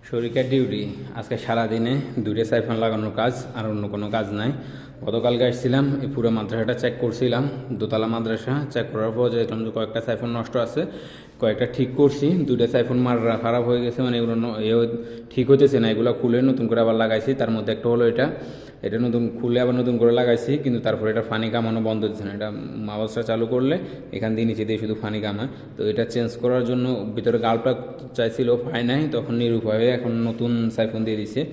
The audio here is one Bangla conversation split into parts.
শরিকার ডিউটি আজকে সারাদিনে দুইটা সাইফোন লাগানোর কাজ, আর অন্য কোনো কাজ নাই। গতকালকে আসছিলাম, এই পুরো মাদ্রাসাটা চেক করছিলাম, দোতলা মাদ্রাসা চেক করার পর যে দেখলাম যে কয়েকটা সাইফোন নষ্ট আছে, কয়েকটা ঠিক করছি। দুইটা সাইফোন মাররা খারাপ হয়ে গেছে, মানে এগুলো ঠিক হইতেছে না, এগুলো খুলে নতুন করে আবার লাগাইছি। তার মধ্যে একটা হলো এটা নতুন খুলে আবার নতুন করে লাগাইছি, কিন্তু তারপরে এটা ফানি কামানো বন্ধ হচ্ছে না। এটা আওয়াজটা চালু করলে এখান দিয়ে নিচে দিয়ে শুধু ফানি কামায়। তো এটা চেঞ্জ করার জন্য ভিতরে গালটা চাইছিল, পায় নাই, তখন নিরুপায় হয়ে এখন নতুন সাইফোন দিয়ে দিছে।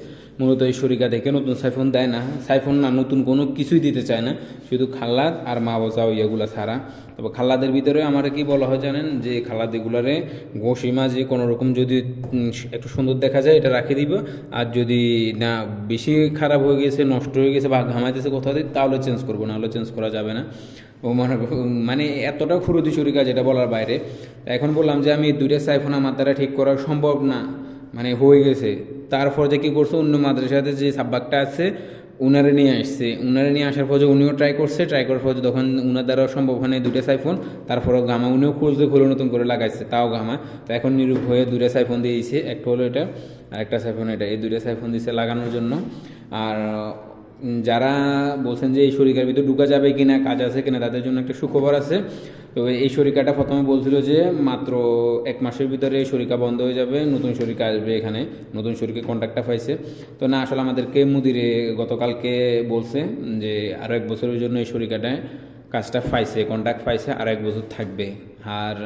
মূলত এই শরিকা থেকে নতুন সাইফোন দেয় না, সাইফোন না নতুন কোনো কিছুই দিতে চায় না, শুধু খাল্লাদ আর মা বসা ইয়েগুলো ছাড়া। তবে খাল্লাদের ভিতরে আমার কি বলা হয় জানেন, যে খাল্লাদ এগুলারে ঘষি মাঝে কোনো রকম যদি একটু সুন্দর দেখা যায় এটা রাখে দিব, আর যদি না বেশি খারাপ হয়ে গেছে, নষ্ট হয়ে গেছে বা ঘামাইতেছে কোথাও দিয়ে, তাহলে চেঞ্জ করবো, নাহলে চেঞ্জ করা যাবে না। ও মানে এতটা খুরুদি শরিকা যেটা বলার বাইরে। এখন বললাম যে আমি দুইটা সাইফোন আমার দ্বারা ঠিক করা সম্ভব না, মানে হয়ে গেছে। তারপর যে কী করছে, অন্য মাদ্রাসাতে যে সাব্বাকটা আছে উনারে নিয়ে আসছে, উনারে নিয়ে আসার পর যে উনিও ট্রাই করার পর তখন উনার দ্বারা সম্ভব হয় দুইটা সাইফোন। তারপরও গামা উনিও খুলে নতুন করে লাগাইছে, তাও গামা। তো এখন নিরূপ হয়ে দুইটা সাইফোন দিয়েছে, একটা হলো এটা আর একটা সাইফোন এটা, এই দুইটা সাইফোন দিয়েছে লাগানোর জন্য। আর যারা বলছেন যে এই শরিকার ভিতরে ঢুকা যাবে কিনা, কাজ আছে কিনা, তাদের জন্য একটা সুখবর আছে। তো এই শরিকাটা প্রথমে বলছিল যে মাত্র 1 মাসের ভিতরে এই শরিকা বন্ধ হয়ে যাবে, নতুন শরিকা আসবে এখানে, নতুন শরিকে কন্ট্রাক্টটা পাইছে। তো না, আসলে আমাদেরকে মুদিরে গতকালকে বলছে যে আরও 1 বছরের জন্য এই শরিকাটায় কাজটা পাইছে, কন্ট্রাক্ট পাইছে, আর 1 বছর থাকবে। আর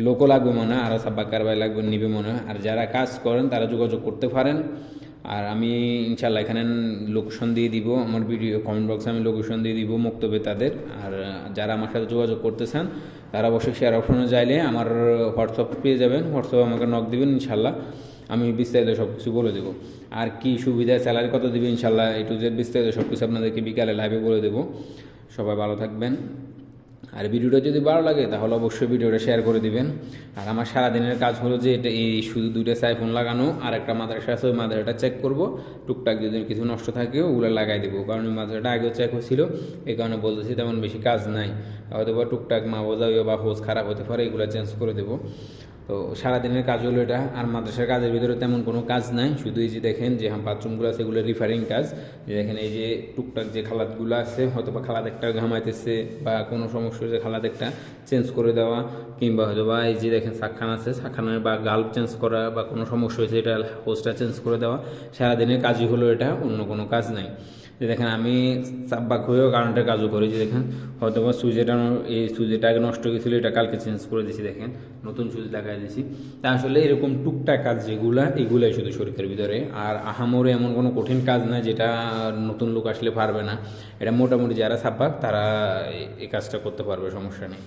লোকও লাগবে মনে হয়, আরও সাব্বাকার ভাই লাগবে, নিবে মনে হয়। আর যারা কাজ করেন তারা যোগাযোগ করতে পারেন। আর আমি ইনশাল্লাহ এখানে লোকেশন দিয়ে দিব, আমার ভিডিও কমেন্ট বক্সে আমি লোকেশন দিয়ে দিব মক্তবে তাদের। আর যারা আমার সাথে যোগাযোগ করতে চান তারা অবশ্যই শেয়ার অপশনে যাইলে আমার হোয়াটসঅ্যাপ পেয়ে যাবেন, হোয়াটসঅ্যাপে আমাকে নক দিবেন, ইনশাল্লাহ আমি বিস্তারিত সব কিছু বলে দেবো। আর কি সুবিধা, স্যালারি কত দেবে, ইনশাল্লাহ A to Z বিস্তারিত সব কিছু আপনাদেরকে বিকালে লাইভে বলে দেবো। সবাই ভালো থাকবেন। আর ভিডিওটা যদি ভালো লাগে তাহলে অবশ্যই ভিডিওটা শেয়ার করে দিবেন। আর আমার সারাদিনের কাজ হলো যে এটা এই শুধু দুইটা সাইফোন লাগানো, আর একটা মাদ্রাসা আছে, ওই মাদ্রাসাটা চেক করবো, টুকটাক যদি কিছু নষ্ট থাকে ওগুলো লাগাই দেবো। কারণ ওই মাদ্রাসাটা আগেও চেক হয়েছিল, এই কারণে বলতেছি তেমন বেশি কাজ নাই, হয়তো বা টুকটাক মা বোঝা বা হোজ খারাপ হতে পারে, এগুলো চেঞ্জ করে দেবো। তো সারাদিনের কাজ হলো এটা। আর মাদ্রাসার কাজের ভিতরে তেমন কোনো কাজ নাই, শুধু এই যে দেখেন যে বাথরুমগুলো আছে এগুলো রিফারিং কাজ। যে দেখেন এই যে টুকটাক যে খালাদগুলো আছে, হয়তো বা খালাদ একটা ঘামাইতেছে বা কোনো সমস্যা হয়েছে, খালাদ একটা চেঞ্জ করে দেওয়া, কিংবা হয়তো বা এই যে দেখেন শাকখান আছে, শাকখানের বা গাল্ব চেঞ্জ করা, বা কোনো সমস্যা হয়েছে এটা হোসটা চেঞ্জ করে দেওয়া। সারাদিনের কাজই হলো এটা, অন্য কোনো কাজ নাই। যে দেখেন আমি সাব্বাক হয়েও কারেন্টের কাজও করি, যে দেখেন হয়তো বা সুইচটা, এই সুইচটা আগে নষ্ট গেছিলো, এটা কালকে চেঞ্জ করে দিয়েছি, দেখেন নতুন সুইচ লাগাই দিয়েছি। তা আসলে এরকম টুকটাক কাজ এগুলাই শুধু শরীরের ভিতরে। আর আহামরে এমন কোনো কঠিন কাজ না যেটা নতুন লোক আসলে পারবে না, এটা মোটামুটি যারা সাব্বাক তারা এই কাজটা করতে পারবে, সমস্যা নেই।